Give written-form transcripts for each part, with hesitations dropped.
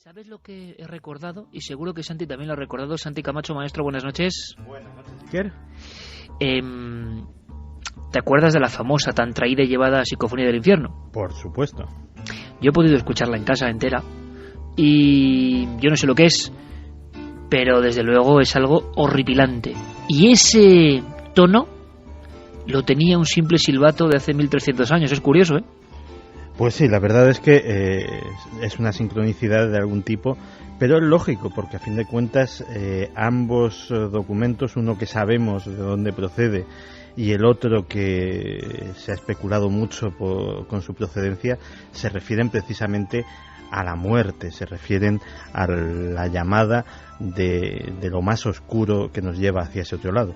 ¿Sabes lo que he recordado? Y seguro que Santi también lo ha recordado. Santi Camacho, maestro, buenas noches. Buenas noches, Iker. ¿Te acuerdas de la famosa, tan traída y llevada Psicofonía del Infierno? Por supuesto. Yo he podido escucharla en casa entera y yo no sé lo que es, pero desde luego es algo horripilante. Y ese tono lo tenía un simple silbato de hace 1300 años. Es curioso, ¿eh? Pues sí, la verdad es que es una sincronicidad de algún tipo, pero es lógico, porque a fin de cuentas ambos documentos, uno que sabemos de dónde procede y el otro que se ha especulado mucho con su procedencia, se refieren precisamente a la muerte, se refieren a la llamada de lo más oscuro que nos lleva hacia ese otro lado.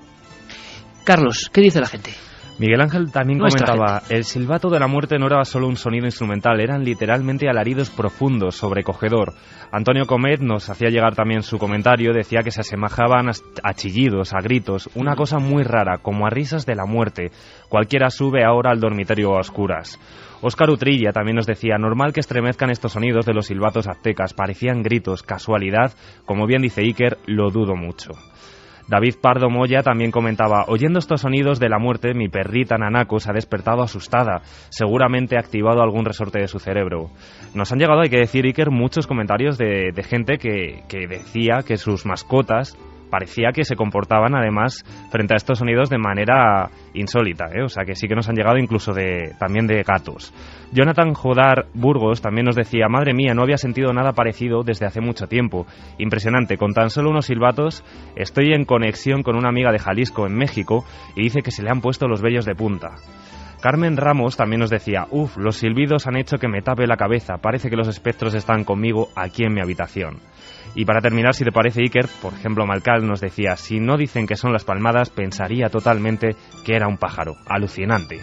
Carlos, ¿qué dice la gente? Miguel Ángel también Nuestra comentaba, gente. el silbato de la muerte no era solo un sonido instrumental, eran literalmente alaridos profundos, sobrecogedor. Antonio Comet nos hacía llegar también su comentario, decía que se asemejaban a chillidos, a gritos, una cosa muy rara, como a risas de la muerte. Cualquiera sube ahora al dormitorio a oscuras. Óscar Utrilla también nos decía, normal que estremezcan estos sonidos de los silbatos aztecas, parecían gritos, casualidad, como bien dice Iker, lo dudo mucho. David Pardo Moya también comentaba, oyendo estos sonidos de la muerte, mi perrita Nanako se ha despertado asustada, seguramente ha activado algún resorte de su cerebro. Nos han llegado, hay que decir, Iker, muchos comentarios de gente que decía que sus mascotas parecía que se comportaban además frente a estos sonidos de manera insólita, o sea que sí que nos han llegado incluso también de gatos. Jonathan Jodar Burgos también nos decía, madre mía, no había sentido nada parecido desde hace mucho tiempo, impresionante, con tan solo unos silbatos estoy en conexión con una amiga de Jalisco en México y dice que se le han puesto los vellos de punta. Carmen Ramos también nos decía, los silbidos han hecho que me tape la cabeza, parece que los espectros están conmigo aquí en mi habitación. Y para terminar, si te parece, Iker, por ejemplo, Malcal nos decía, si no dicen que son las palmadas, pensaría totalmente que era un pájaro. Alucinante.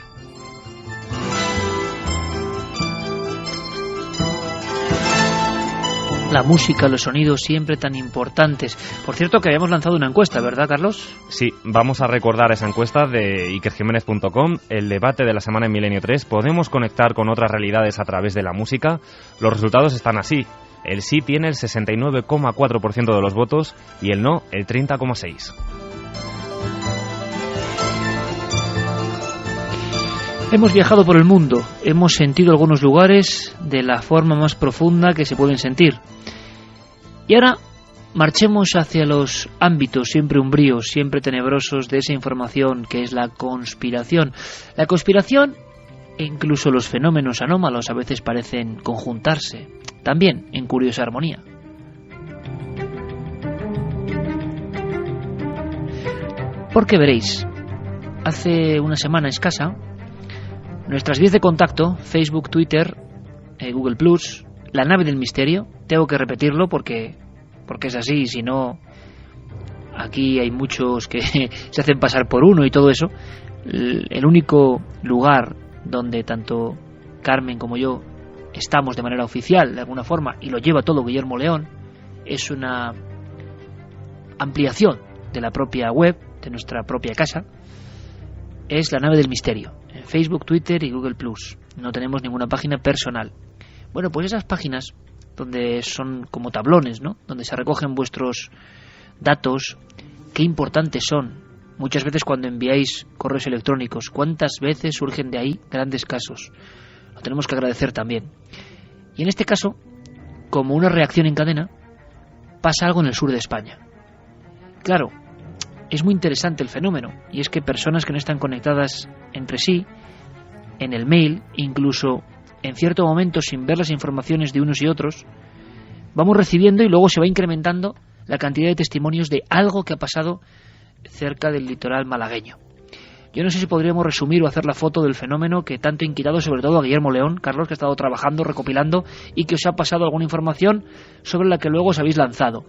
La música, los sonidos, siempre tan importantes. Por cierto, que habíamos lanzado una encuesta, ¿verdad, Carlos? Sí, vamos a recordar esa encuesta de ikerjimenez.com, el debate de la semana en Milenio 3. ¿Podemos conectar con otras realidades a través de la música? Los resultados están así. El sí tiene el 69,4% de los votos y el no el 30,6%. Hemos viajado por el mundo, hemos sentido algunos lugares de la forma más profunda que se pueden sentir. Y ahora marchemos hacia los ámbitos siempre umbríos, siempre tenebrosos de esa información que es la conspiración. La conspiración e incluso los fenómenos anómalos a veces parecen conjuntarse, también en curiosa armonía. Porque veréis, hace una semana escasa, nuestras vías de contacto, Facebook, Twitter, Google+, la nave del misterio, tengo que repetirlo porque es así, y si no, aquí hay muchos que se hacen pasar por uno y todo eso. El único lugar donde tanto Carmen como yo estamos de manera oficial, de alguna forma, y lo lleva todo Guillermo León, es una ampliación de la propia web, de nuestra propia casa, es la nave del misterio, en Facebook, Twitter y Google+. No tenemos ninguna página personal. Bueno, pues esas páginas, donde son como tablones, ¿no?, donde se recogen vuestros datos, qué importantes son. Muchas veces cuando enviáis correos electrónicos, ¿cuántas veces surgen de ahí grandes casos? Lo tenemos que agradecer también. Y en este caso, como una reacción en cadena, pasa algo en el sur de España. Claro, es muy interesante el fenómeno, y es que personas que no están conectadas entre sí, en el mail, incluso en cierto momento sin ver las informaciones de unos y otros, vamos recibiendo y luego se va incrementando la cantidad de testimonios de algo que ha pasado cerca del litoral malagueño. Yo no sé si podríamos resumir o hacer la foto del fenómeno que tanto ha inquietado sobre todo a Guillermo León, Carlos, que ha estado trabajando, recopilando y que os ha pasado alguna información sobre la que luego os habéis lanzado.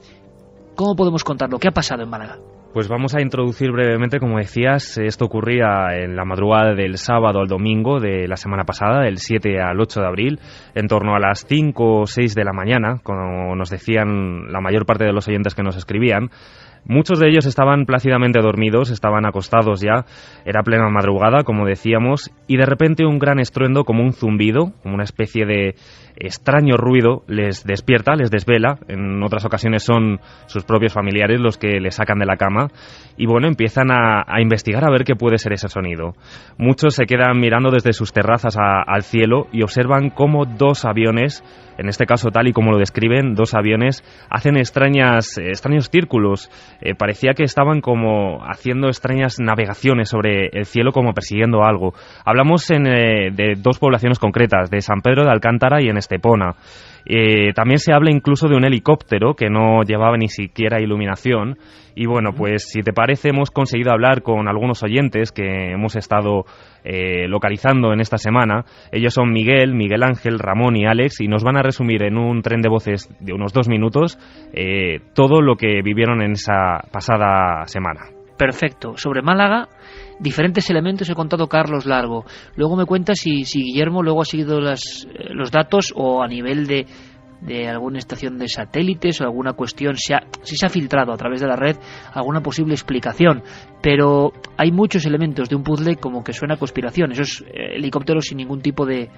¿Cómo podemos contarlo? ¿Qué ha pasado en Málaga? Pues vamos a introducir brevemente, como decías, esto ocurría en la madrugada del sábado al domingo de la semana pasada, del 7 al 8 de abril, en torno a las 5 o 6 de la mañana, como nos decían la mayor parte de los oyentes que nos escribían. Muchos de ellos estaban plácidamente dormidos, estaban acostados ya, era plena madrugada, como decíamos, y de repente un gran estruendo, como un zumbido, como una especie de extraño ruido, les despierta, les desvela. En otras ocasiones son sus propios familiares los que les sacan de la cama y bueno, empiezan a investigar a ver qué puede ser ese sonido. Muchos se quedan mirando desde sus terrazas al cielo y observan cómo dos aviones, en este caso tal y como lo describen, dos aviones hacen extraños círculos. Parecía que estaban como haciendo extrañas navegaciones sobre el cielo, como persiguiendo algo. Hablamos de dos poblaciones concretas, de San Pedro de Alcántara y en Estepona. También se habla incluso de un helicóptero que no llevaba ni siquiera iluminación. Y bueno, pues si te parece, hemos conseguido hablar con algunos oyentes que hemos estado localizando en esta semana. Ellos son Miguel Ángel, Ramón y Alex, y nos van a resumir en un tren de voces de unos 2 minutos todo lo que vivieron en esa pasada semana. Perfecto. Sobre Málaga, diferentes elementos he contado Carlos Largo. Luego me cuenta si Guillermo luego ha seguido los datos o a nivel de alguna estación de satélites o alguna cuestión, si se ha filtrado a través de la red alguna posible explicación. Pero hay muchos elementos de un puzzle como que suena a conspiración. Esos helicópteros sin ningún tipo de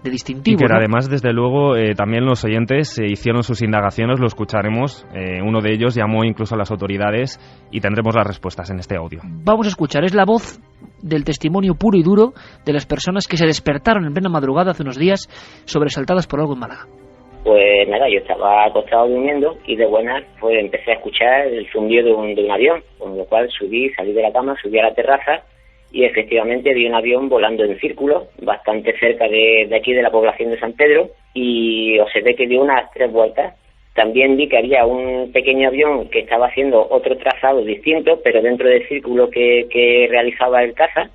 distintivo. Y que ¿no? además, desde luego, también los oyentes hicieron sus indagaciones, lo escucharemos. Uno de ellos llamó incluso a las autoridades y tendremos las respuestas en este audio. Vamos a escuchar, es la voz del testimonio puro y duro de las personas que se despertaron en plena madrugada hace unos días sobresaltadas por algo en Málaga. Pues nada, yo estaba acostado durmiendo y de buenas pues empecé a escuchar el zumbido de un avión, con lo cual salí de la cama, subí a la terraza y efectivamente vi un avión volando en círculo bastante cerca de aquí de la población de San Pedro y observé que dio unas 3 vueltas. También vi que había un pequeño avión que estaba haciendo otro trazado distinto, pero dentro del círculo que realizaba el caza,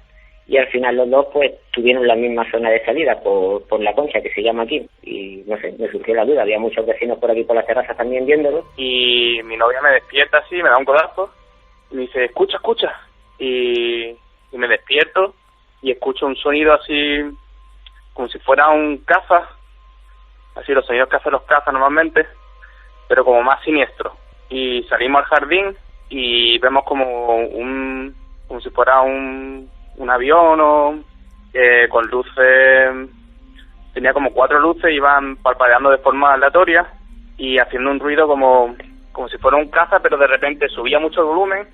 y al final los dos pues tuvieron la misma zona de salida por la Concha, que se llama aquí, y no sé, me surgió la duda, había muchos vecinos por aquí por las terrazas también viéndolo. Y mi novia me despierta así, me da un codazo y me dice, escucha, y me despierto y escucho un sonido así como si fuera un caza, así los sonidos que hacen los cazas normalmente, pero como más siniestro. Y salimos al jardín y vemos como si fuera un avión con luces, tenía como 4 luces, iban parpadeando de forma aleatoria y haciendo un ruido como si fuera un caza, pero de repente subía mucho el volumen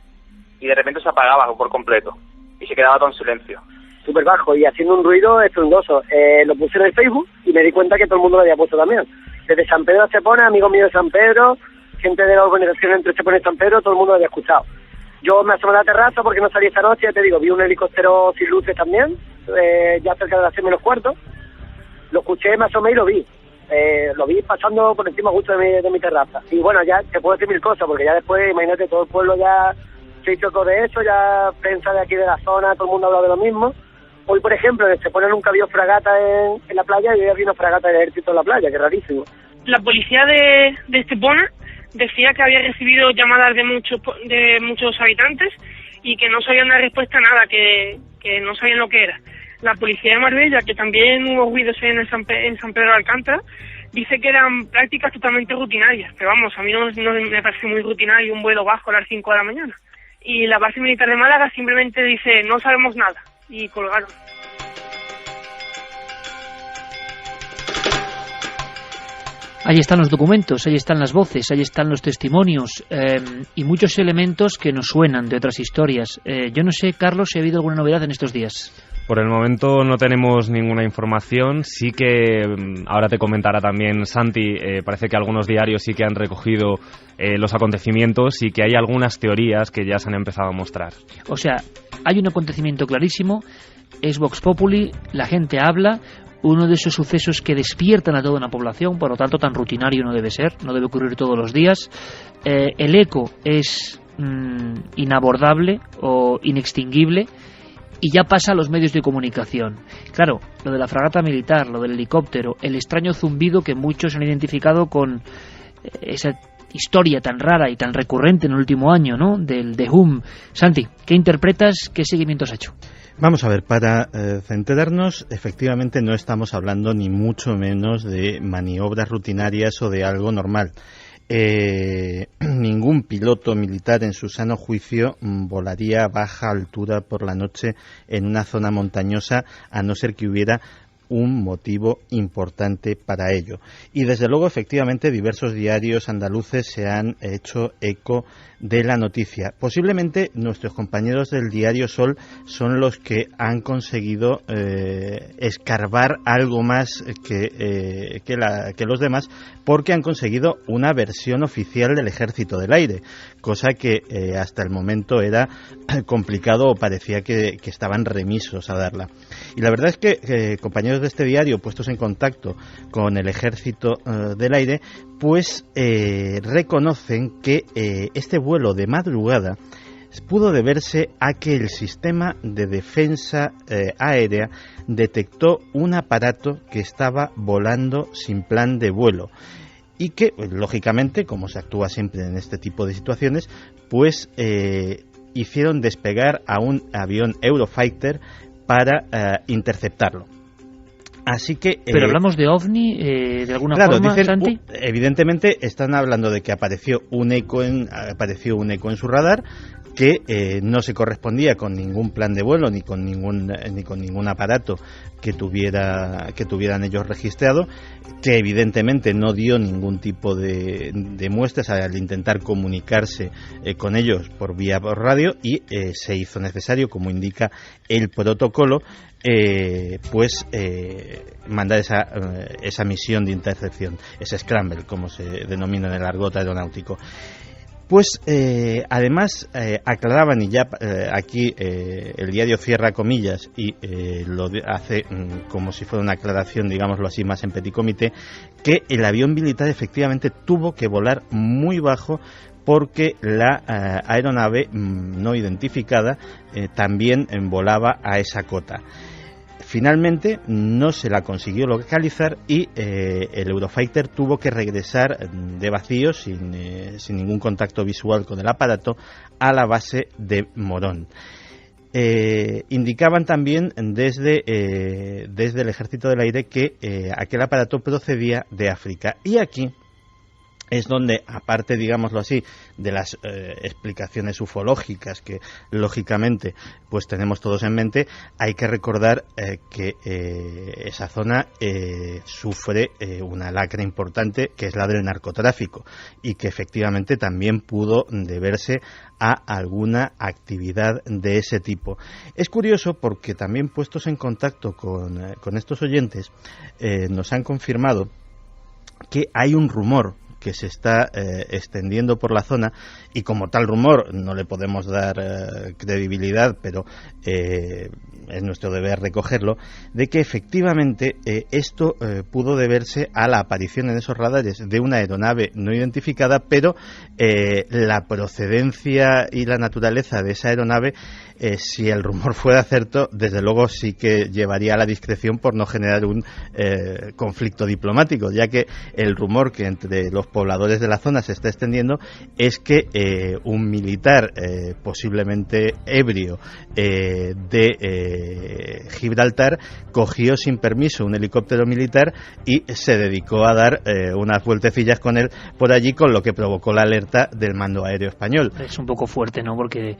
y de repente se apagaba por completo y se quedaba todo en silencio. Súper bajo y haciendo un ruido estruendoso. Lo puse en el Facebook y me di cuenta que todo el mundo lo había puesto también. Desde San Pedro a Estepona, amigos míos de San Pedro, gente de la organización entre Estepona y San Pedro, todo el mundo lo había escuchado. Yo me asomé a la terraza porque no salí esta noche, ya te digo, vi un helicóptero sin luces también, ya cerca de las 6:45. Lo escuché, me asomé y lo vi. Lo vi pasando por encima justo de mi terraza. Y bueno, ya te puedo decir mil cosas, porque ya después, imagínate, todo el pueblo ya se hizo eco de eso, ya prensa de aquí de la zona, todo el mundo habla de lo mismo. Hoy, por ejemplo, se pone nunca había fragata en la playa y hoy había una fragata del ejército en la playa, que es rarísimo. La policía de Estepona decía que había recibido llamadas de muchos habitantes y que no sabían dar respuesta a nada, que no sabían lo que era. La policía de Marbella, que también hubo ruidos en San Pedro de Alcántara, dice que eran prácticas totalmente rutinarias, pero vamos, a mí no me parece muy rutinario un vuelo bajo a las 5 de la mañana. Y la base militar de Málaga simplemente dice, no sabemos nada, y colgaron. Ahí están los documentos, ahí están las voces, ahí están los testimonios y muchos elementos que nos suenan de otras historias. Yo no sé, Carlos, si ha habido alguna novedad en estos días. Por el momento no tenemos ninguna información. Sí que ahora te comentará también Santi, parece que algunos diarios sí que han recogido los acontecimientos y que hay algunas teorías que ya se han empezado a mostrar. O sea, hay un acontecimiento clarísimo, es Vox Populi, la gente habla, uno de esos sucesos que despiertan a toda una población, por lo tanto tan rutinario no debe ser, no debe ocurrir todos los días. El eco es inabordable o inextinguible y ya pasa a los medios de comunicación. Claro, lo de la fragata militar, lo del helicóptero, el extraño zumbido que muchos han identificado con esa historia tan rara y tan recurrente en el último año, ¿no?, del The Hum. Santi, ¿qué interpretas? ¿Qué seguimiento has hecho? Vamos a ver, para centrarnos, efectivamente no estamos hablando ni mucho menos de maniobras rutinarias o de algo normal. ningún piloto militar en su sano juicio volaría a baja altura por la noche en una zona montañosa, a no ser que hubiera un motivo importante para ello. Y desde luego, efectivamente, diversos diarios andaluces se han hecho eco de la noticia. Posiblemente nuestros compañeros del diario Sol son los que han conseguido escarbar algo más que los demás, porque han conseguido una versión oficial del Ejército del Aire, cosa que hasta el momento era complicado o parecía que estaban remisos a darla. Y la verdad es que compañeros de este diario, puestos en contacto con el Ejército del Aire, pues reconocen que este vuelo de madrugada pudo deberse a que el sistema de defensa aérea detectó un aparato que estaba volando sin plan de vuelo y que, lógicamente, como se actúa siempre en este tipo de situaciones, pues hicieron despegar a un avión Eurofighter para interceptarlo. Así que, pero hablamos de OVNI de alguna forma, dicen, Santi. Evidentemente están hablando de que apareció un eco en su radar que no se correspondía con ningún plan de vuelo ni con ningún aparato que tuvieran ellos registrado, que evidentemente no dio ningún tipo de muestras al intentar comunicarse con ellos por radio, y se hizo necesario, como indica el protocolo, mandar esa misión de intercepción, ese scramble, como se denomina en el argot aeronáutico. Pues además aclaraban, y ya aquí el diario cierra comillas y lo hace como si fuera una aclaración, digámoslo así, más en petit comité, que el avión militar efectivamente tuvo que volar muy bajo porque la aeronave no identificada también volaba a esa cota. Finalmente no se la consiguió localizar y el Eurofighter tuvo que regresar de vacío, sin ningún contacto visual con el aparato, a la base de Morón. Indicaban también desde el Ejército del Aire que aquel aparato procedía de África. Y aquí es donde, aparte, digámoslo así, de las explicaciones ufológicas que lógicamente pues tenemos todos en mente, hay que recordar que esa zona sufre una lacra importante, que es la del narcotráfico, y que efectivamente también pudo deberse a alguna actividad de ese tipo. Es curioso porque también, puestos en contacto con estos oyentes, nos han confirmado que hay un rumor que se está extendiendo por la zona, y como tal rumor no le podemos dar credibilidad, pero es nuestro deber recogerlo, de que efectivamente esto pudo deberse a la aparición en esos radares de una aeronave no identificada, pero la procedencia y la naturaleza de esa aeronave, si el rumor fuera cierto, desde luego sí que llevaría a la discreción por no generar un conflicto diplomático, ya que el rumor que entre los pobladores de la zona se está extendiendo es que un militar posiblemente ebrio de Gibraltar cogió sin permiso un helicóptero militar y se dedicó a dar unas vueltecillas con él por allí, con lo que provocó la alerta del mando aéreo español. Es un poco fuerte, ¿no? Porque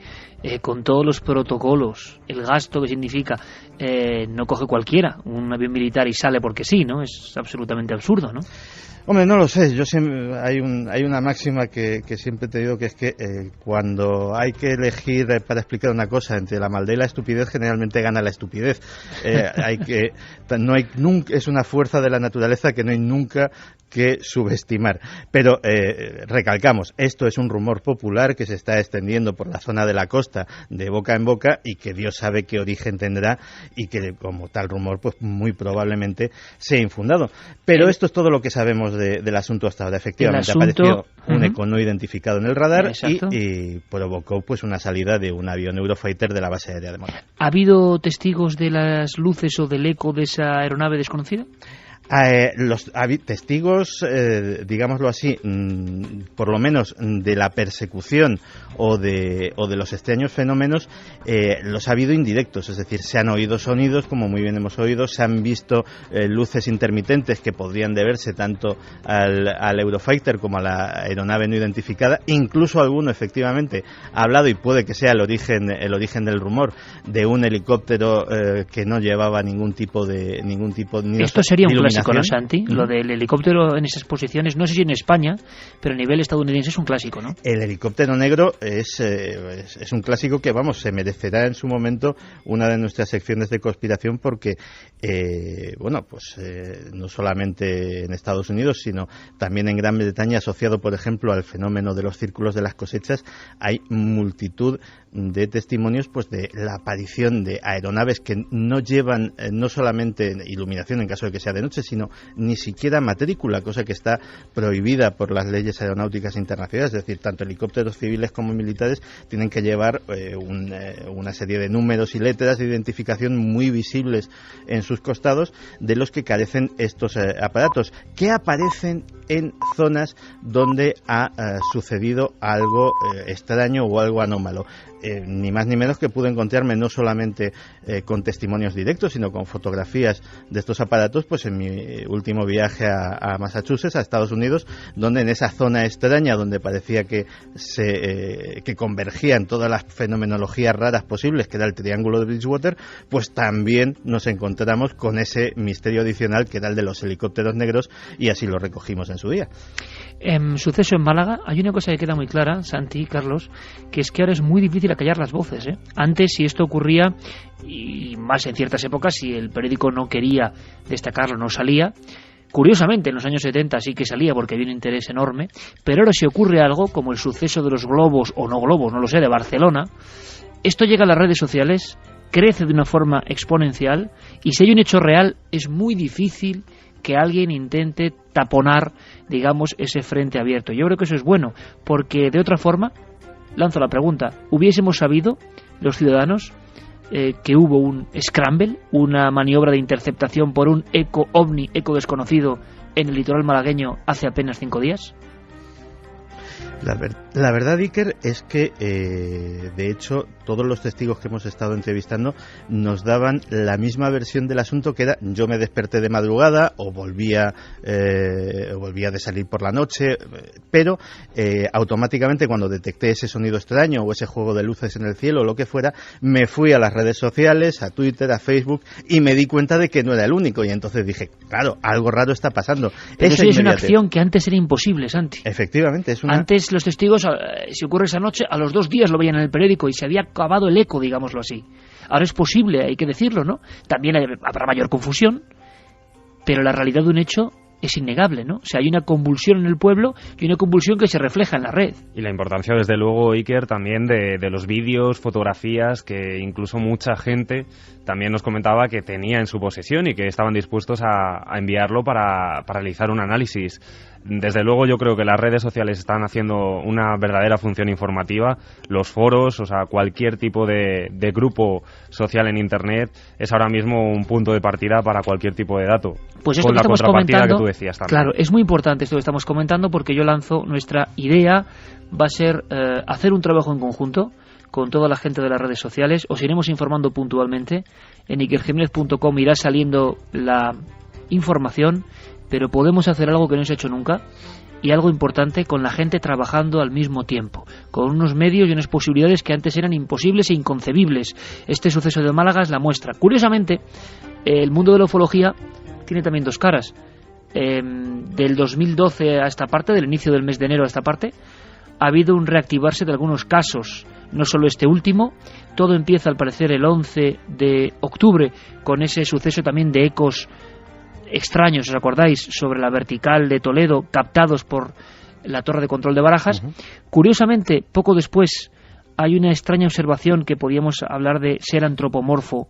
con todos los protocolos, el gasto que significa, no coge cualquiera un avión militar y sale porque sí, ¿no? Es absolutamente absurdo, ¿no? Hombre, no lo sé. Yo siempre, hay una máxima que siempre te digo, que es que cuando hay que elegir para explicar una cosa entre la maldad y la estupidez, generalmente gana la estupidez. Nunca, es una fuerza de la naturaleza que no hay nunca que subestimar. Pero recalcamos, esto es un rumor popular que se está extendiendo por la zona de la costa de boca en boca, y que Dios sabe qué origen tendrá, y que como tal rumor pues muy probablemente sea infundado. Pero esto es todo lo que sabemos del asunto hasta ahora. Efectivamente apareció un eco no identificado en el radar y provocó pues una salida de un avión Eurofighter de la base aérea de Morón. ¿Ha habido testigos de las luces o del eco de esa aeronave desconocida? Los testigos, digámoslo así, por lo menos de la persecución o de los extraños fenómenos, los ha habido indirectos, es decir, se han oído sonidos, como muy bien hemos oído, se han visto luces intermitentes que podrían deberse tanto al Eurofighter como a la aeronave no identificada, incluso alguno efectivamente ha hablado, y puede que sea el origen del rumor, de un helicóptero que no llevaba ningún tipo de Esto sería un clásico, ¿no, Santi? Lo del helicóptero en esas posiciones, no sé si en España, pero a nivel estadounidense es un clásico, ¿no? El helicóptero negro es un clásico que, vamos, se merecerá en su momento una de nuestras secciones de conspiración, porque no solamente en Estados Unidos, sino también en Gran Bretaña, asociado, por ejemplo, al fenómeno de los círculos de las cosechas, hay multitud de testimonios pues de la aparición de aeronaves que no llevan no solamente iluminación en caso de que sea de noche, sino ni siquiera matrícula, cosa que está prohibida por las leyes aeronáuticas internacionales. Es decir, tanto helicópteros civiles como militares tienen que llevar una serie de números y letras de identificación muy visibles en sus costados, de los que carecen estos aparatos, que aparecen en zonas donde ha sucedido algo extraño o algo anómalo. Ni más ni menos que pude encontrarme no solamente con testimonios directos, sino con fotografías de estos aparatos, pues en mi último viaje a Massachusetts, a Estados Unidos, donde en esa zona extraña donde parecía que convergían todas las fenomenologías raras posibles, que era el triángulo de Bridgewater, pues también nos encontramos con ese misterio adicional que era el de los helicópteros negros, y así lo recogimos en su día. Suceso en Málaga, hay una cosa que queda muy clara, Santi, Carlos, que es que ahora es muy difícil acallar las voces, ¿eh? Antes, si esto ocurría, y más en ciertas épocas, si el periódico no quería destacarlo, no salía. Curiosamente, en los años 70 sí que salía porque había un interés enorme, pero ahora si ocurre algo, como el suceso de los globos, o no globos, no lo sé, de Barcelona, esto llega a las redes sociales, crece de una forma exponencial, y si hay un hecho real, es muy difícil que alguien intente taponar, digamos, ese frente abierto. Yo creo que eso es bueno, porque de otra forma, lanzo la pregunta, ¿hubiésemos sabido los ciudadanos que hubo un scramble, una maniobra de interceptación por un eco desconocido en el litoral malagueño hace apenas 5 días? La verdad, Iker, es que de hecho todos los testigos que hemos estado entrevistando nos daban la misma versión del asunto, que era: yo me desperté de madrugada o volvía de salir por la noche, pero automáticamente cuando detecté ese sonido extraño o ese juego de luces en el cielo o lo que fuera, me fui a las redes sociales, a Twitter, a Facebook, y me di cuenta de que no era el único, y entonces dije, claro, algo raro está pasando. Pero eso es una acción que antes era imposible, Santi. Efectivamente, Antes los testigos, si ocurre esa noche, a los 2 días lo veían en el periódico y se había acabado el eco, digámoslo así. Ahora es posible, hay que decirlo, ¿no? También habrá mayor confusión, pero la realidad de un hecho es innegable, ¿no? O sea, hay una convulsión en el pueblo y una convulsión que se refleja en la red. Y la importancia, desde luego, Iker, también de los vídeos, fotografías, que incluso mucha gente también nos comentaba que tenía en su posesión y que estaban dispuestos a enviarlo para realizar un análisis. Desde luego, yo creo que las redes sociales están haciendo una verdadera función informativa. Los foros, o sea, cualquier tipo de grupo social en Internet es ahora mismo un punto de partida para cualquier tipo de dato. Pues esto con que la estamos contrapartida comentando, que tú decías también. Claro, es muy importante esto que estamos comentando, porque yo lanzo, nuestra idea va a ser hacer un trabajo en conjunto con toda la gente de las redes sociales. Os iremos informando puntualmente. En ikerjimenez.com irá saliendo la información, pero podemos hacer algo que no se ha hecho nunca, y algo importante, con la gente trabajando al mismo tiempo, con unos medios y unas posibilidades que antes eran imposibles e inconcebibles. Este suceso de Málaga es la muestra. Curiosamente, el mundo de la ufología tiene también 2 caras. Del 2012 a esta parte, del inicio del mes de enero a esta parte, ha habido un reactivarse de algunos casos, no solo este último. Todo empieza, al parecer, el 11 de octubre, con ese suceso también de ecos extraños, ¿os acordáis?, sobre la vertical de Toledo, captados por la torre de control de Barajas. Uh-huh. Curiosamente, poco después, hay una extraña observación que podíamos hablar de ser antropomorfo,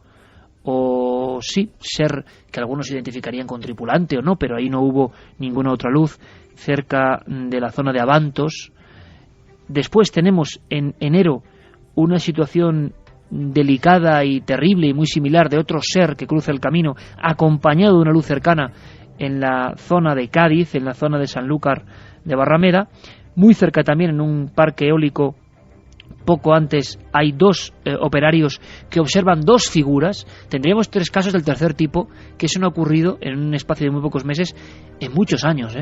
o sí, ser que algunos identificarían con tripulante o no, pero ahí no hubo ninguna otra luz, cerca de la zona de Abantos. Después tenemos en enero una situación delicada y terrible y muy similar de otro ser que cruza el camino acompañado de una luz cercana en la zona de Cádiz, en la zona de Sanlúcar de Barrameda, muy cerca también en un parque eólico. Poco antes hay 2 operarios que observan 2 figuras. Tendríamos 3 casos del tercer tipo, que eso no ha ocurrido en un espacio de muy pocos meses, en muchos años,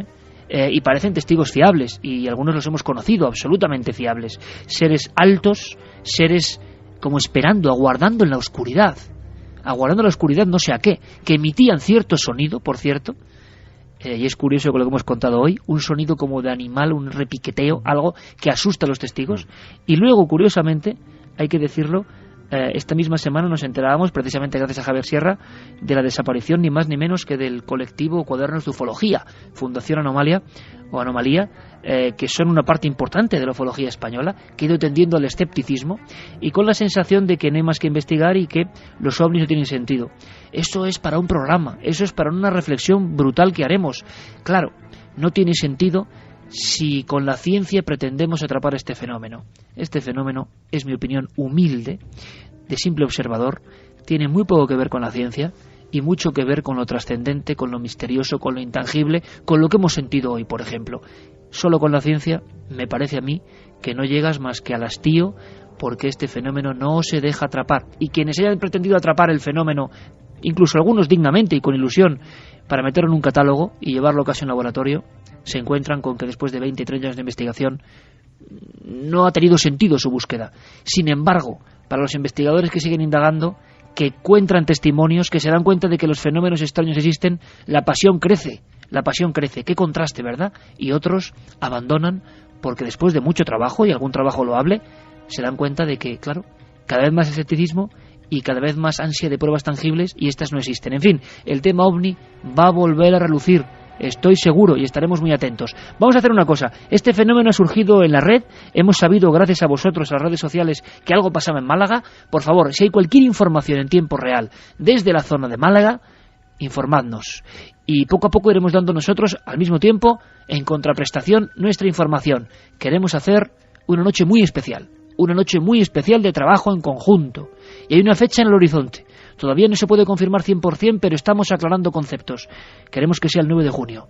y parecen testigos fiables, y algunos los hemos conocido, absolutamente fiables. Seres altos, seres como esperando, aguardando en la oscuridad, no sé a qué, que emitían cierto sonido, por cierto. Y es curioso con lo que hemos contado hoy, un sonido como de animal, un repiqueteo, algo que asusta a los testigos. Y luego, curiosamente, hay que decirlo, esta misma semana nos enterábamos, precisamente gracias a Javier Sierra, de la desaparición ni más ni menos que del colectivo Cuadernos de Ufología, Fundación Anomalía, que son una parte importante de la ufología española, que ha ido tendiendo al escepticismo y con la sensación de que no hay más que investigar y que los ovnis no tienen sentido. Eso es para un programa, eso es para una reflexión brutal que haremos. Claro, no tiene sentido si con la ciencia pretendemos atrapar este fenómeno. Este fenómeno, es mi opinión humilde, de simple observador, tiene muy poco que ver con la ciencia y mucho que ver con lo trascendente, con lo misterioso, con lo intangible, con lo que hemos sentido hoy, por ejemplo. Solo con la ciencia me parece a mí que no llegas más que al hastío, porque este fenómeno no se deja atrapar. Y quienes hayan pretendido atrapar el fenómeno, incluso algunos dignamente y con ilusión, para meterlo en un catálogo y llevarlo casi a un laboratorio, se encuentran con que después de 20 y 30 años de investigación no ha tenido sentido su búsqueda. Sin embargo, para los investigadores que siguen indagando, que encuentran testimonios, que se dan cuenta de que los fenómenos extraños existen, la pasión crece. Qué contraste, ¿verdad? Y otros abandonan porque después de mucho trabajo, y algún trabajo loable, se dan cuenta de que, claro, cada vez más escepticismo y cada vez más ansia de pruebas tangibles, y estas no existen. En fin, el tema OVNI va a volver a relucir, estoy seguro, y estaremos muy atentos. Vamos a hacer una cosa, este fenómeno ha surgido en la red, hemos sabido gracias a vosotros, a las redes sociales, que algo pasaba en Málaga. Por favor, si hay cualquier información en tiempo real desde la zona de Málaga, informadnos. Y poco a poco iremos dando nosotros, al mismo tiempo, en contraprestación, nuestra información. Queremos hacer una noche muy especial de trabajo en conjunto. Y hay una fecha en el horizonte. Todavía no se puede confirmar 100%, pero estamos aclarando conceptos. Queremos que sea el 9 de junio.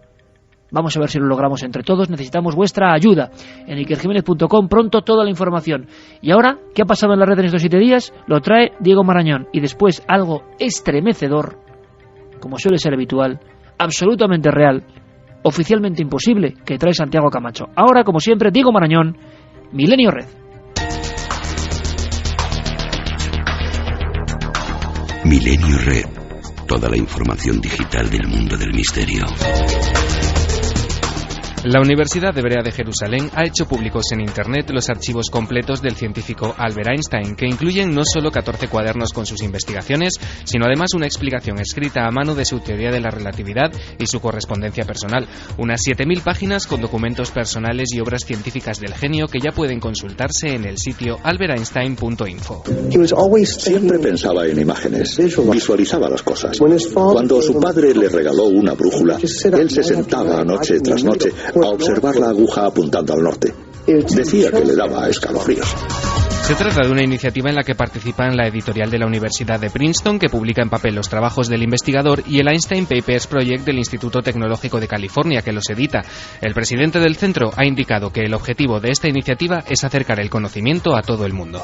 Vamos a ver si lo logramos entre todos. Necesitamos vuestra ayuda. En ikerjimenez.com pronto toda la información. Y ahora, ¿qué ha pasado en la red en estos 7 días? Lo trae Diego Marañón. Y después algo estremecedor, como suele ser habitual, absolutamente real, oficialmente imposible, que trae Santiago Camacho. Ahora, como siempre, Diego Marañón, Milenio Red. Milenio Red. Toda la información digital del mundo del misterio. La Universidad Hebrea de Jerusalén ha hecho públicos en Internet los archivos completos del científico Albert Einstein, que incluyen no solo 14 cuadernos con sus investigaciones, sino además una explicación escrita a mano de su teoría de la relatividad y su correspondencia personal. Unas 7.000 páginas con documentos personales y obras científicas del genio que ya pueden consultarse en el sitio alberteinstein.info. Siempre pensaba en imágenes, visualizaba las cosas. Cuando su padre le regaló una brújula, él se sentaba noche tras noche a observar la aguja apuntando al norte. Decía que le daba escalofríos. Se trata de una iniciativa en la que participan la editorial de la Universidad de Princeton, que publica en papel los trabajos del investigador, y el Einstein Papers Project del Instituto Tecnológico de California, que los edita. El presidente del centro ha indicado que el objetivo de esta iniciativa es acercar el conocimiento a todo el mundo.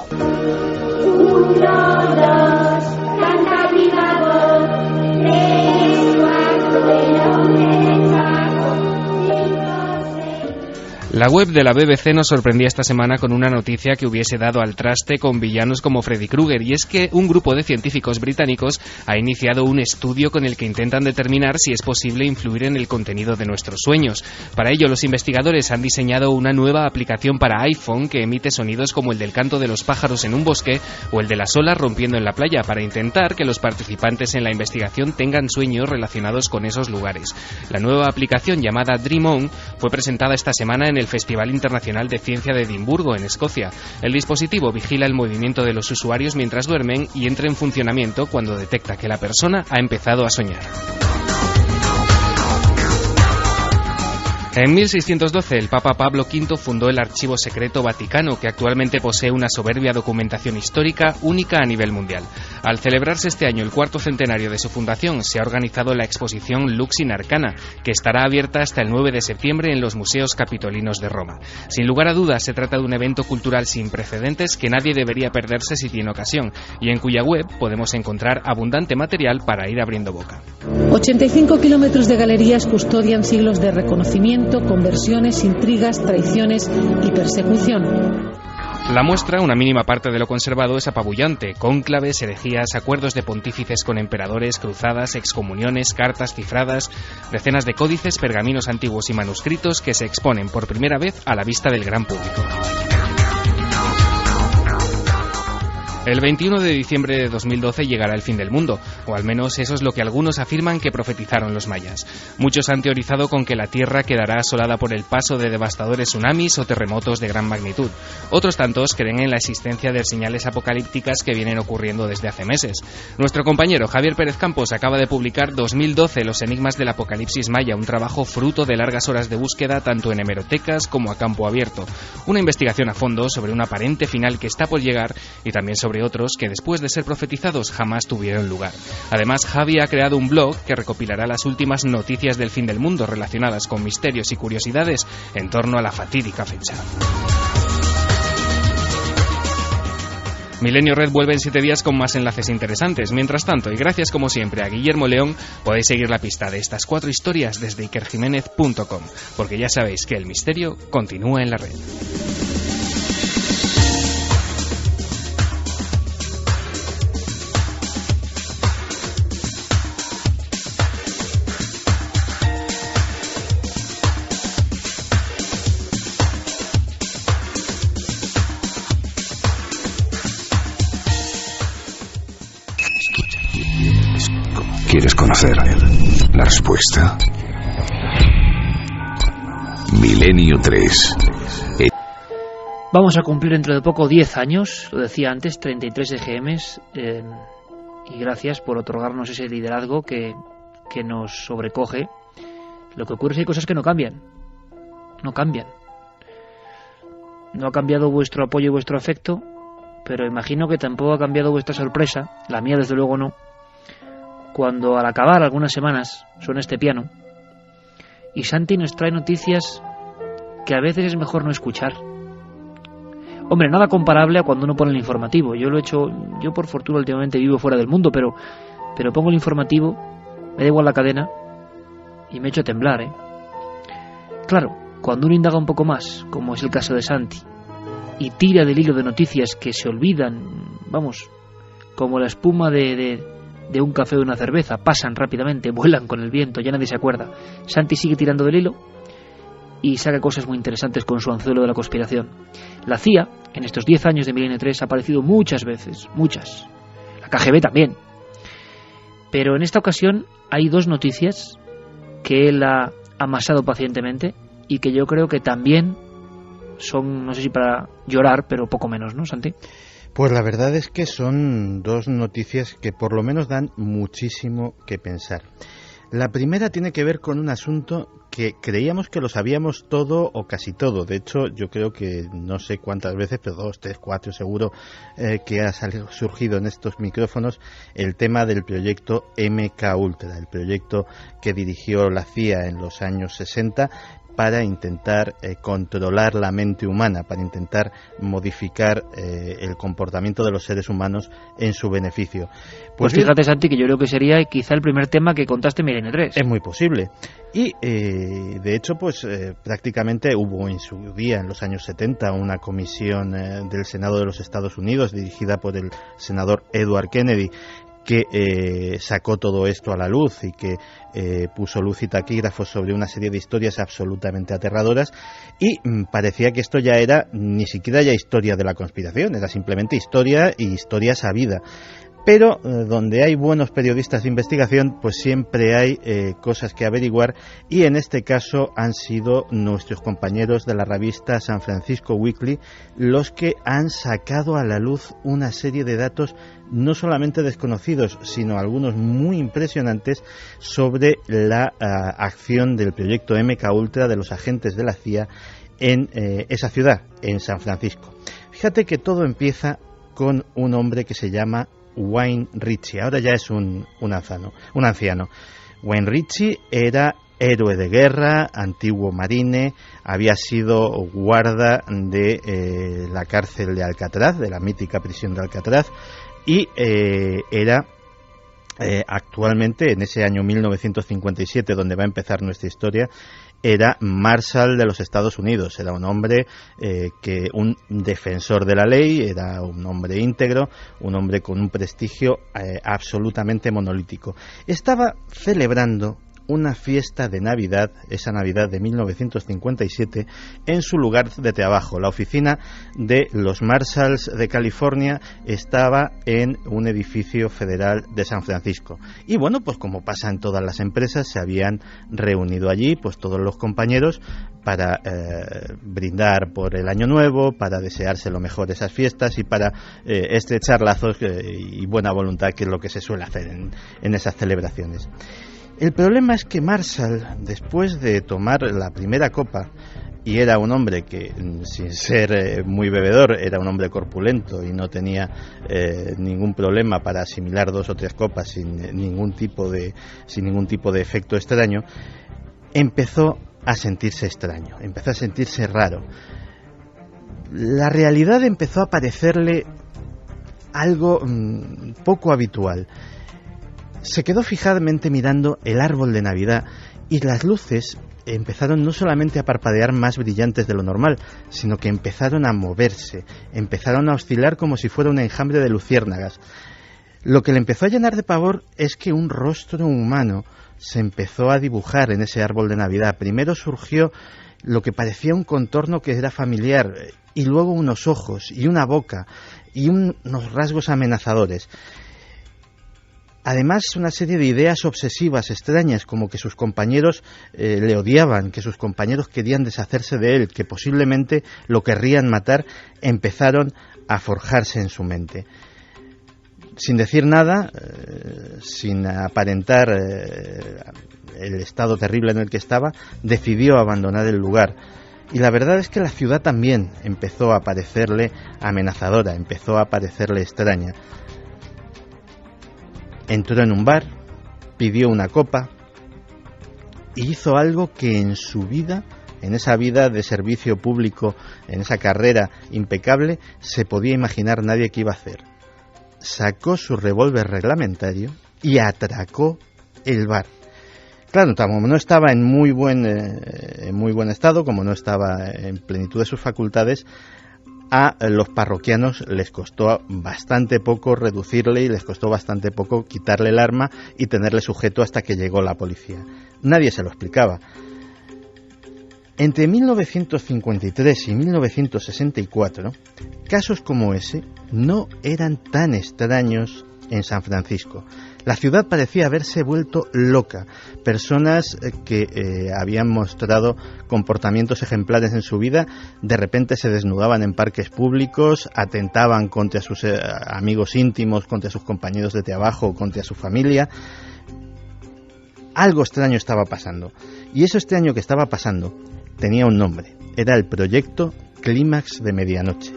La web de la BBC nos sorprendía esta semana con una noticia que hubiese dado al traste con villanos como Freddy Krueger, y es que un grupo de científicos británicos ha iniciado un estudio con el que intentan determinar si es posible influir en el contenido de nuestros sueños. Para ello, los investigadores han diseñado una nueva aplicación para iPhone que emite sonidos como el del canto de los pájaros en un bosque o el de las olas rompiendo en la playa, para intentar que los participantes en la investigación tengan sueños relacionados con esos lugares. La nueva aplicación, llamada Dream On, fue presentada esta semana en el Festival Internacional de Ciencia de Edimburgo, en Escocia. El dispositivo vigila el movimiento de los usuarios mientras duermen y entra en funcionamiento cuando detecta que la persona ha empezado a soñar. En 1612, el Papa Pablo V fundó el Archivo Secreto Vaticano, que actualmente posee una soberbia documentación histórica única a nivel mundial. Al celebrarse este año el 4º centenario de su fundación, se ha organizado la exposición Lux in Arcana, que estará abierta hasta el 9 de septiembre en los Museos Capitolinos de Roma. Sin lugar a dudas, se trata de un evento cultural sin precedentes que nadie debería perderse si tiene ocasión, y en cuya web podemos encontrar abundante material para ir abriendo boca. 85 kilómetros de galerías custodian siglos de reconocimiento, conversiones, intrigas, traiciones y persecución. La muestra, una mínima parte de lo conservado, es apabullante. Cónclaves, herejías, acuerdos de pontífices con emperadores, cruzadas, excomuniones, cartas cifradas, decenas de códices, pergaminos antiguos y manuscritos que se exponen por primera vez a la vista del gran público. El 21 de diciembre de 2012 llegará el fin del mundo, o al menos eso es lo que algunos afirman que profetizaron los mayas. Muchos han teorizado con que la Tierra quedará asolada por el paso de devastadores tsunamis o terremotos de gran magnitud. Otros tantos creen en la existencia de señales apocalípticas que vienen ocurriendo desde hace meses. Nuestro compañero Javier Pérez Campos acaba de publicar 2012 Los enigmas del apocalipsis maya, un trabajo fruto de largas horas de búsqueda tanto en hemerotecas como a campo abierto. Una investigación a fondo sobre un aparente final que está por llegar y también sobre otros que después de ser profetizados jamás tuvieron lugar. Además, Javi ha creado un blog que recopilará las últimas noticias del fin del mundo relacionadas con misterios y curiosidades en torno a la fatídica fecha. Milenio Red vuelve en 7 días con más enlaces interesantes. Mientras tanto, y gracias como siempre a Guillermo León, podéis seguir la pista de estas 4 historias desde ikerjimenez.com, porque ya sabéis que el misterio continúa en la red. ¿Quieres conocer la respuesta? Milenio 3. Vamos a cumplir dentro de poco 10 años, lo decía antes, 33 EGMs, y gracias por otorgarnos ese liderazgo que nos sobrecoge. Lo que ocurre es que hay cosas que no cambian. No cambian. No ha cambiado vuestro apoyo y vuestro afecto, pero imagino que tampoco ha cambiado vuestra sorpresa, la mía desde luego no, cuando al acabar algunas semanas suena este piano y Santi nos trae noticias que a veces es mejor no escuchar. Hombre, nada comparable a cuando uno pone el informativo. Yo lo he hecho, yo por fortuna últimamente vivo fuera del mundo, pero pongo el informativo, me da igual la cadena y me echo a temblar, ¿eh? Claro, cuando uno indaga un poco más, como es el caso de Santi, y tira del hilo de noticias que se olvidan, vamos, como la espuma de un café o una cerveza, pasan rápidamente, vuelan con el viento, ya nadie se acuerda. Santi sigue tirando del hilo y saca cosas muy interesantes con su anzuelo de la conspiración. La CIA, en estos 10 años de Milenio 3, ha aparecido muchas veces, muchas. La KGB también. Pero en esta ocasión hay 2 noticias que él ha amasado pacientemente y que yo creo que también son, no sé si para llorar, pero poco menos, ¿no, Santi? Pues la verdad es que son 2 noticias que por lo menos dan muchísimo que pensar. La primera tiene que ver con un asunto que creíamos que lo sabíamos todo o casi todo. De hecho, yo creo que no sé cuántas veces, pero 2, 3, 4 seguro que ha surgido en estos micrófonos el tema del proyecto MKUltra, el proyecto que dirigió la CIA en los años 60 para intentar controlar la mente humana, para intentar modificar el comportamiento de los seres humanos en su beneficio. Pues fíjate, Santi, que yo creo que sería quizá el primer tema que contaste en Milenio 3. Es muy posible. Y, de hecho, pues prácticamente hubo en su día, en los años 70, una comisión del Senado de los Estados Unidos, dirigida por el senador Edward Kennedy, que sacó todo esto a la luz y que puso luz y taquígrafos sobre una serie de historias absolutamente aterradoras, y parecía que esto ya era ni siquiera ya historia de la conspiración, era simplemente historia y historia sabida. Pero donde hay buenos periodistas de investigación, pues siempre hay cosas que averiguar, y en este caso han sido nuestros compañeros de la revista San Francisco Weekly los que han sacado a la luz una serie de datos no solamente desconocidos, sino algunos muy impresionantes sobre la acción del proyecto MKUltra de los agentes de la CIA en esa ciudad, en San Francisco. Fíjate que todo empieza con un hombre que se llama Wayne Ritchie. Ahora ya es un anciano. Wayne Ritchie era héroe de guerra, antiguo marine, había sido guarda de la cárcel de Alcatraz, de la mítica prisión de Alcatraz, y era actualmente, en ese año 1957, donde va a empezar nuestra historia, era Marshal de los Estados Unidos. Era un hombre un defensor de la ley, era un hombre íntegro, un hombre con un prestigio absolutamente monolítico. Estaba celebrando una fiesta de Navidad, esa Navidad de 1957, en su lugar de trabajo. La oficina de los Marshals de California estaba en un edificio federal de San Francisco. Y bueno, pues como pasa en todas las empresas, se habían reunido allí pues todos los compañeros para brindar por el año nuevo, para desearse lo mejor esas fiestas y para estrechar lazos y buena voluntad, que es lo que se suele hacer en esas celebraciones. El problema es que Marshall, después de tomar la primera copa, y era un hombre que, sin ser muy bebedor, era un hombre corpulento y no tenía ningún problema para asimilar 2 o 3 copas sin ningún tipo de efecto extraño, empezó a sentirse extraño, empezó a sentirse raro. La realidad empezó a parecerle algo poco habitual. Se quedó fijamente mirando el árbol de Navidad y las luces empezaron no solamente a parpadear más brillantes de lo normal, sino que empezaron a moverse, empezaron a oscilar como si fuera un enjambre de luciérnagas. Lo que le empezó a llenar de pavor es que un rostro humano se empezó a dibujar en ese árbol de Navidad. Primero surgió lo que parecía un contorno que era familiar, y luego unos ojos y una boca y unos rasgos amenazadores. Además, una serie de ideas obsesivas extrañas, como que sus compañeros le odiaban, que sus compañeros querían deshacerse de él, que posiblemente lo querrían matar, empezaron a forjarse en su mente. Sin decir nada, sin aparentar el estado terrible en el que estaba, decidió abandonar el lugar. Y la verdad es que la ciudad también empezó a parecerle amenazadora, empezó a parecerle extraña. Entró en un bar, pidió una copa y hizo algo que en su vida, en esa vida de servicio público, en esa carrera impecable, se podía imaginar nadie que iba a hacer. Sacó su revólver reglamentario y atracó el bar. Claro, como no estaba en muy buen estado, como no estaba en plenitud de sus facultades, a los parroquianos les costó bastante poco reducirle y les costó bastante poco quitarle el arma y tenerle sujeto hasta que llegó la policía. Nadie se lo explicaba. Entre 1953 y 1964, casos como ese no eran tan extraños en San Francisco. La ciudad parecía haberse vuelto loca. Personas que habían mostrado comportamientos ejemplares en su vida, de repente se desnudaban en parques públicos, atentaban contra sus amigos íntimos, contra sus compañeros de trabajo, contra su familia. Algo extraño estaba pasando. Y eso extraño que estaba pasando tenía un nombre. Era el proyecto Clímax de Medianoche.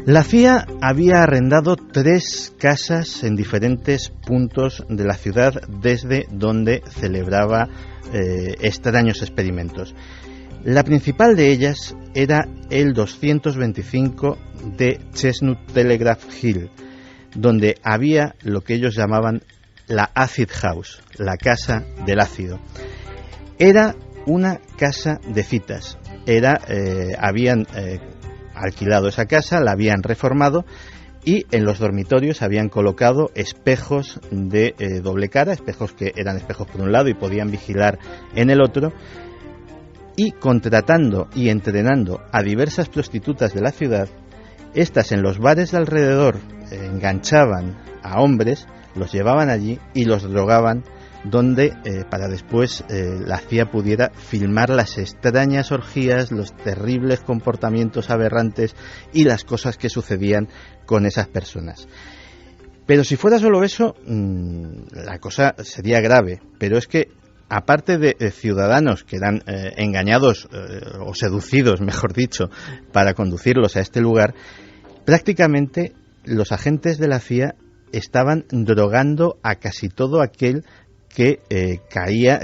La CIA había arrendado 3 casas en diferentes puntos de la ciudad desde donde celebraba extraños experimentos. La principal de ellas era el 225 de Chestnut Telegraph Hill, donde había lo que ellos llamaban la Acid House, la casa del ácido. Era una casa de citas. Habían alquilado esa casa, la habían reformado y en los dormitorios habían colocado espejos de doble cara, espejos que eran espejos por un lado y podían vigilar en el otro, y contratando y entrenando a diversas prostitutas de la ciudad. Estas en los bares de alrededor enganchaban a hombres, los llevaban allí y los drogaban, donde para después la CIA pudiera filmar las extrañas orgías, los terribles comportamientos aberrantes y las cosas que sucedían con esas personas. Pero si fuera solo eso, la cosa sería grave. Pero es que aparte de ciudadanos que eran engañados o seducidos, mejor dicho, para conducirlos a este lugar, prácticamente los agentes de la CIA estaban drogando a casi todo aquel que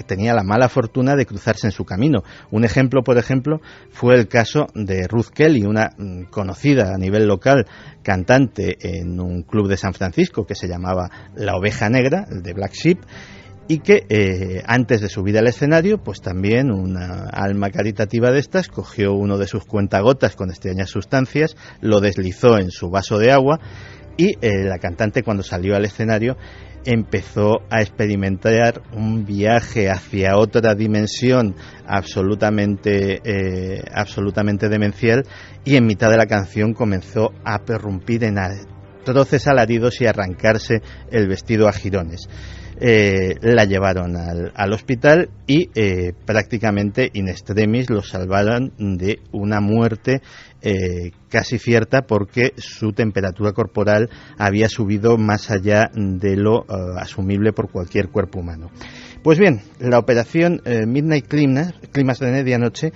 tenía la mala fortuna de cruzarse en su camino. Un ejemplo, por ejemplo, fue el caso de Ruth Kelly, una conocida a nivel local cantante en un club de San Francisco que se llamaba La Oveja Negra, el de Black Sheep, y que antes de subir al escenario, pues también una alma caritativa de estas cogió uno de sus cuentagotas con extrañas sustancias, lo deslizó en su vaso de agua y la cantante, cuando salió al escenario, empezó a experimentar un viaje hacia otra dimensión absolutamente demencial, y en mitad de la canción comenzó a prorrumpir en atroces alaridos y arrancarse el vestido a jirones. La llevaron al hospital y prácticamente in extremis los salvaron de una muerte casi cierta, porque su temperatura corporal había subido más allá de lo asumible por cualquier cuerpo humano. Pues bien, la operación Midnight Climax de medianoche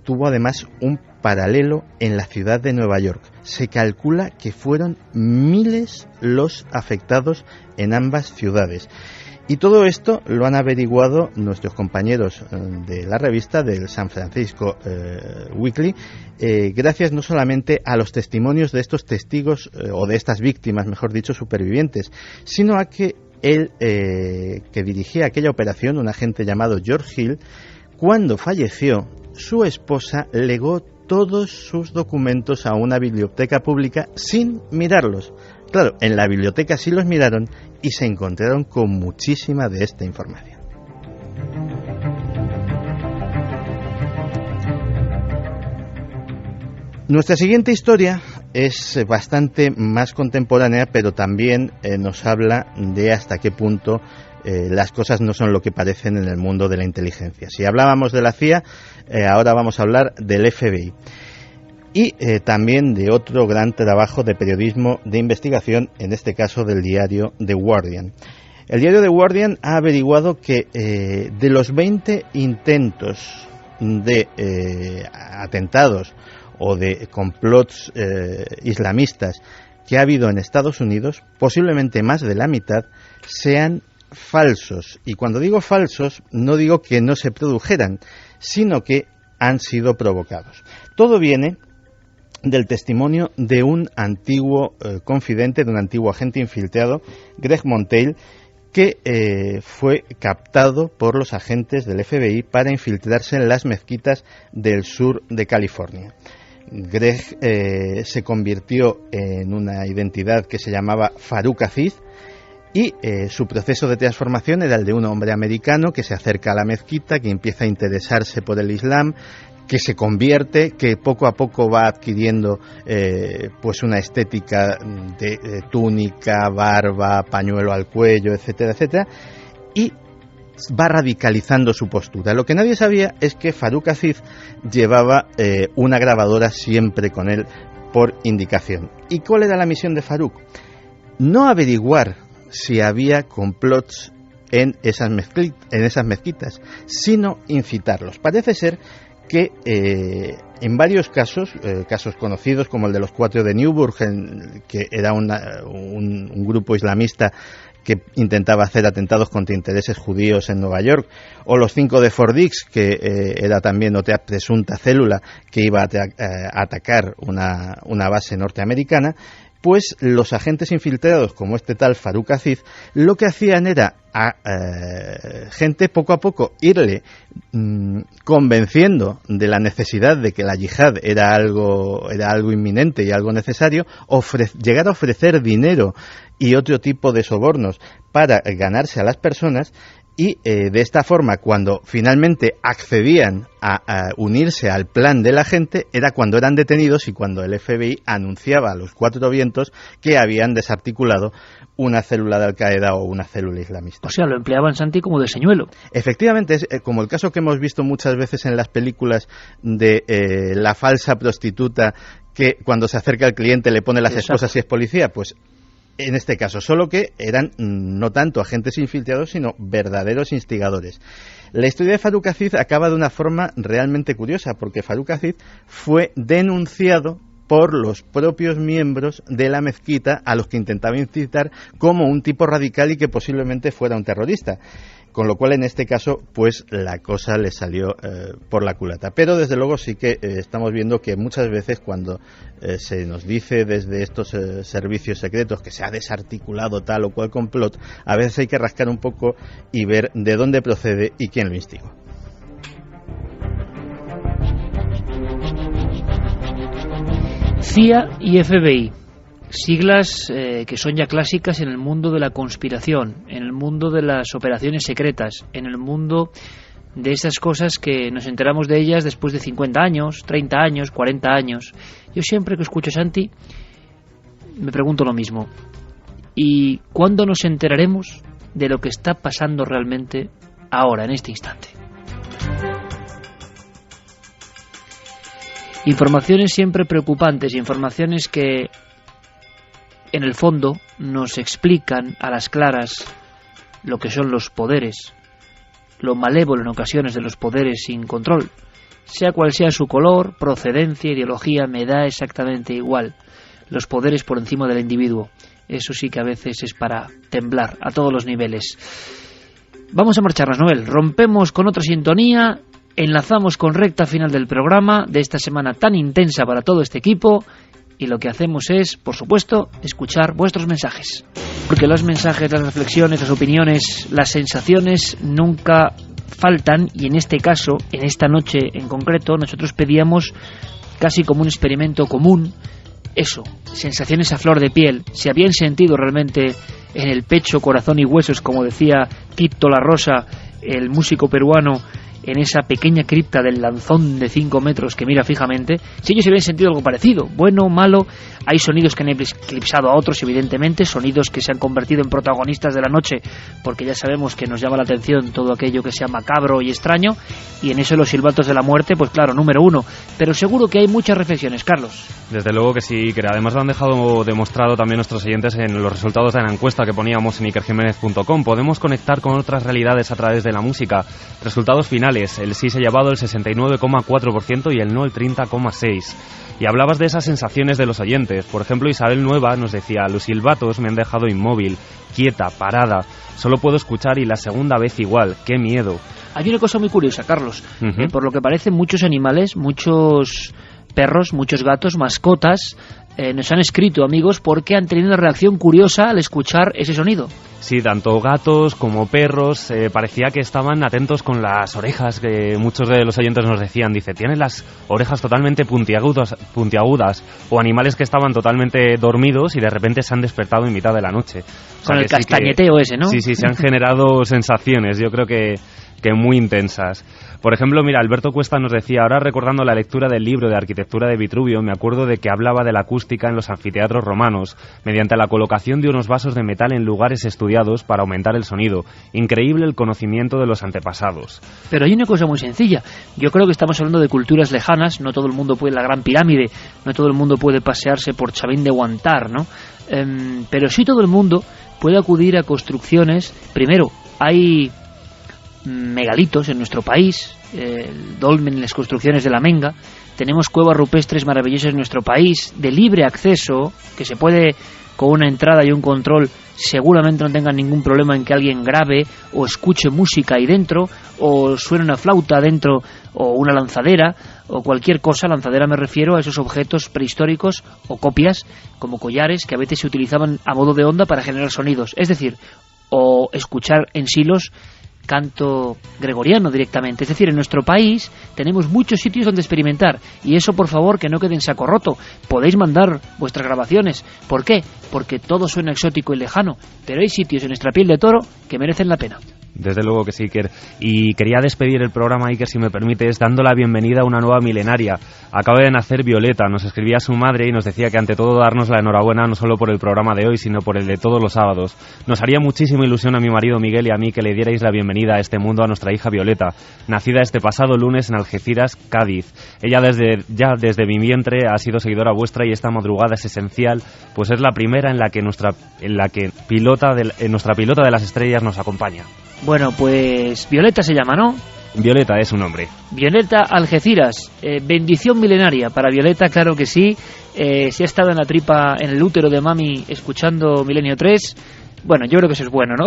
tuvo además un paralelo en la ciudad de Nueva York. Se calcula que fueron miles los afectados en ambas ciudades. Y todo esto lo han averiguado nuestros compañeros de la revista del San Francisco Weekly, gracias no solamente a los testimonios de estos testigos, o de estas víctimas, mejor dicho, supervivientes, sino a que él, que dirigía aquella operación, un agente llamado George Hill, cuando falleció, su esposa legó todos sus documentos a una biblioteca pública sin mirarlos. Claro, en la biblioteca sí los miraron y se encontraron con muchísima de esta información. Nuestra siguiente historia es bastante más contemporánea, pero también nos habla de hasta qué punto las cosas no son lo que parecen en el mundo de la inteligencia. Si hablábamos de la CIA, ahora vamos a hablar del FBI. Y también de otro gran trabajo de periodismo de investigación, en este caso del diario The Guardian. El diario The Guardian ha averiguado que de los 20 intentos de atentados o de complots islamistas que ha habido en Estados Unidos, posiblemente más de la mitad sean falsos. Y cuando digo falsos, no digo que no se produjeran, sino que han sido provocados. Todo viene del testimonio de un antiguo confidente, de un antiguo agente infiltrado, Greg Monteil, que fue captado por los agentes del FBI para infiltrarse en las mezquitas del sur de California. Greg se convirtió en una identidad que se llamaba Farouk Aziz, y su proceso de transformación era el de un hombre americano que se acerca a la mezquita, que empieza a interesarse por el Islam, que se convierte, que poco a poco va adquiriendo pues una estética de túnica, barba, pañuelo al cuello, etcétera, etcétera, y va radicalizando su postura. Lo que nadie sabía es que Farouk Aziz llevaba una grabadora siempre con él por indicación. ¿Y cuál era la misión de Farouk? No averiguar si había complots en esas mezquitas, sino incitarlos. Parece ser que en varios casos conocidos, como el de los 4 de Newburgh, que era un grupo islamista que intentaba hacer atentados contra intereses judíos en Nueva York, o los 5 de Fort Dix, que era también otra presunta célula que iba a atacar una base norteamericana, pues los agentes infiltrados, como este tal Farouk Aziz, lo que hacían era a gente poco a poco irle convenciendo de la necesidad de que la yihad era algo inminente y algo necesario, llegar a ofrecer dinero y otro tipo de sobornos para ganarse a las personas. Y de esta forma, cuando finalmente accedían a unirse al plan de la gente, era cuando eran detenidos y cuando el FBI anunciaba a los 4 vientos que habían desarticulado una célula de Al-Qaeda o una célula islamista. O sea, lo empleaban, Santi, como de señuelo. Efectivamente, es como el caso que hemos visto muchas veces en las películas de la falsa prostituta que cuando se acerca al cliente le pone las esposas si es policía, pues en este caso, solo que eran no tanto agentes infiltrados, sino verdaderos instigadores. La historia de Faruk Aziz acaba de una forma realmente curiosa, porque Faruk Aziz fue denunciado por los propios miembros de la mezquita a los que intentaba incitar como un tipo radical y que posiblemente fuera un terrorista. Con lo cual, en este caso, pues la cosa le salió por la culata. Pero, desde luego, sí que estamos viendo que muchas veces cuando se nos dice desde estos servicios secretos que se ha desarticulado tal o cual complot, a veces hay que rascar un poco y ver de dónde procede y quién lo instigó. CIA y FBI, siglas que son ya clásicas en el mundo de la conspiración, en el mundo de las operaciones secretas, en el mundo de esas cosas que nos enteramos de ellas después de 50 años, 30 años, 40 años. Yo siempre que escucho a Santi me pregunto lo mismo. ¿Y cuándo nos enteraremos de lo que está pasando realmente ahora, en este instante? Informaciones siempre preocupantes, informaciones que en el fondo nos explican a las claras lo que son los poderes, lo malévolo en ocasiones de los poderes sin control. Sea cual sea su color, procedencia, ideología, me da exactamente igual. Los poderes por encima del individuo. Eso sí que a veces es para temblar a todos los niveles. Vamos a marcharnos, Noel. Rompemos con otra sintonía. Enlazamos con recta final del programa de esta semana tan intensa para todo este equipo y lo que hacemos es, por supuesto, escuchar vuestros mensajes. Porque los mensajes, las reflexiones, las opiniones, las sensaciones nunca faltan y en este caso, en esta noche en concreto, nosotros pedíamos casi como un experimento común eso, sensaciones a flor de piel, si habían sentido realmente en el pecho, corazón y huesos, como decía Tito La Rosa, el músico peruano, en esa pequeña cripta del Lanzón de 5 metros que mira fijamente, si ellos habían sentido algo parecido, bueno, malo. Hay sonidos que han eclipsado a otros, evidentemente, sonidos que se han convertido en protagonistas de la noche, porque ya sabemos que nos llama la atención todo aquello que sea macabro y extraño, y en eso los silbatos de la muerte, pues claro, número uno. Pero seguro que hay muchas reflexiones, Carlos. Desde luego que sí, que además lo han dejado demostrado también nuestros oyentes en los resultados de la encuesta que poníamos en ikerjimenez.com. Podemos conectar con otras realidades a través de la música. Resultados finales, el sí se ha llevado el 69,4% y el no el 30,6%. Y hablabas de esas sensaciones de los oyentes. Por ejemplo, Isabel Nueva nos decía: los silbatos me han dejado inmóvil, quieta, parada. Solo puedo escuchar y la segunda vez igual. ¡Qué miedo! Hay una cosa muy curiosa, Carlos. Por lo que parece, muchos animales, muchos perros, muchos gatos, mascotas, nos han escrito, amigos, porque han tenido una reacción curiosa al escuchar ese sonido. Sí, tanto gatos como perros, parecía que estaban atentos con las orejas, que muchos de los oyentes nos decían, dice, tienen las orejas totalmente puntiagudas, o animales que estaban totalmente dormidos y de repente se han despertado en mitad de la noche. Con el castañeteo ese, ¿no? Sí, se han generado sensaciones, yo creo que muy intensas. Por ejemplo, mira, Alberto Cuesta nos decía, ahora recordando la lectura del libro de arquitectura de Vitruvio, me acuerdo de que hablaba de la acústica en los anfiteatros romanos, mediante la colocación de unos vasos de metal en lugares estudiados para aumentar el sonido. Increíble el conocimiento de los antepasados. Pero hay una cosa muy sencilla. Yo creo que estamos hablando de culturas lejanas, no todo el mundo puede, la Gran Pirámide, no todo el mundo puede pasearse por Chavín de Huantar, ¿no? Pero sí todo el mundo puede acudir a construcciones. Primero, hay megalitos en nuestro país, el dolmen, las construcciones de la Menga, tenemos cuevas rupestres maravillosas en nuestro país, de libre acceso, que se puede, con una entrada y un control, seguramente no tengan ningún problema en que alguien grabe o escuche música ahí dentro, o suene una flauta dentro, o una lanzadera, o cualquier cosa. Lanzadera me refiero a esos objetos prehistóricos o copias, como collares, que a veces se utilizaban a modo de onda para generar sonidos, es decir, o escuchar en silos canto gregoriano directamente. Es decir, en nuestro país tenemos muchos sitios donde experimentar, y eso, por favor, que no quede en saco roto. Podéis mandar vuestras grabaciones. ¿Por qué? Porque todo suena exótico y lejano, pero hay sitios en nuestra piel de toro que merecen la pena. Desde luego que sí, Iker. Y quería despedir el programa, Iker, si me permites, dando la bienvenida a una nueva milenaria. Acaba de nacer Violeta, nos escribía su madre y nos decía que ante todo darnos la enhorabuena no solo por el programa de hoy, sino por el de todos los sábados. Nos haría muchísima ilusión a mi marido Miguel y a mí que le dierais la bienvenida a este mundo a nuestra hija Violeta, nacida este pasado lunes en Algeciras, Cádiz. Ella desde mi vientre ha sido seguidora vuestra y esta madrugada es esencial, pues es la primera en la que nuestra pilota de las estrellas nos acompaña. Bueno, pues Violeta se llama, ¿no? Violeta es su nombre. Violeta Algeciras, bendición milenaria para Violeta, claro que sí. Si ha estado en la tripa, en el útero de mami, escuchando Milenio 3, bueno, yo creo que eso es bueno, ¿no?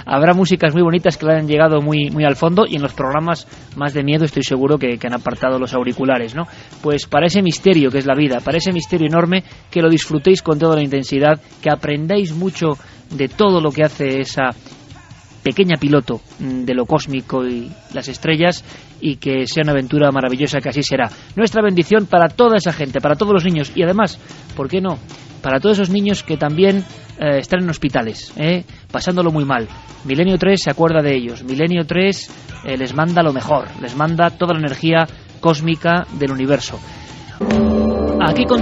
Habrá músicas muy bonitas que le han llegado muy, muy al fondo, y en los programas más de miedo estoy seguro que han apartado los auriculares, ¿no? Pues para ese misterio que es la vida, para ese misterio enorme, que lo disfrutéis con toda la intensidad, que aprendáis mucho de todo lo que hace esa pequeña piloto de lo cósmico y las estrellas, y que sea una aventura maravillosa, que así será. Nuestra bendición para toda esa gente, para todos los niños, y además, ¿por qué no?, para todos esos niños que también están en hospitales, pasándolo muy mal. Milenio 3 se acuerda de ellos. Milenio 3 les manda lo mejor, les manda toda la energía cósmica del universo. Aquí con